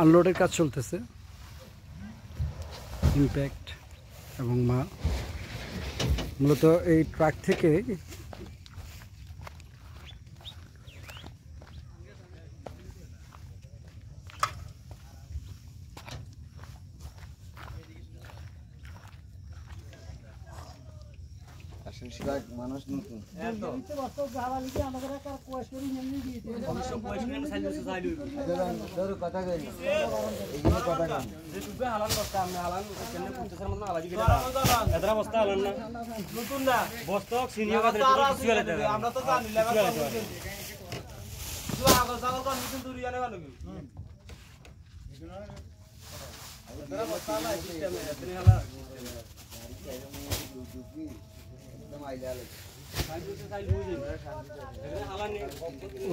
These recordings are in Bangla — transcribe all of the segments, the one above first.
আনলোডের কাজ চলতেছে। ইম্প্যাক্ট এবং মা মূলত এই ট্রাক থেকে মানুষ নতুন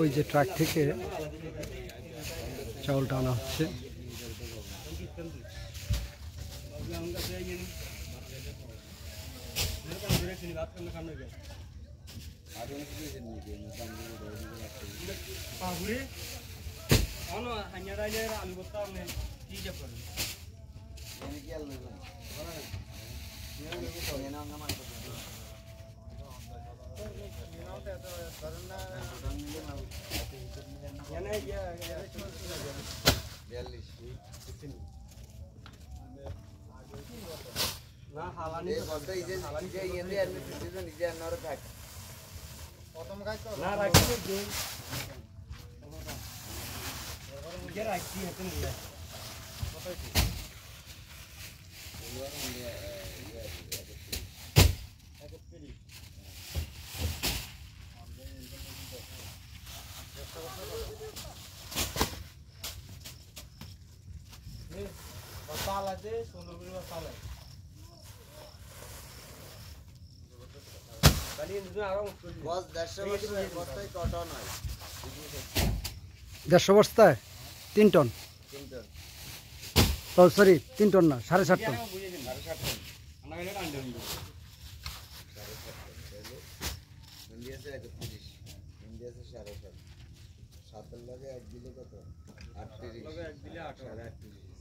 ওই যে ট্রাক থেকে চাউলটা আনা হচ্ছে। দেড়শো বস্তায় 3 টন। ও সরি 3 টন না, 7.5 টন। সাতের লগে 1 দিলে কত 38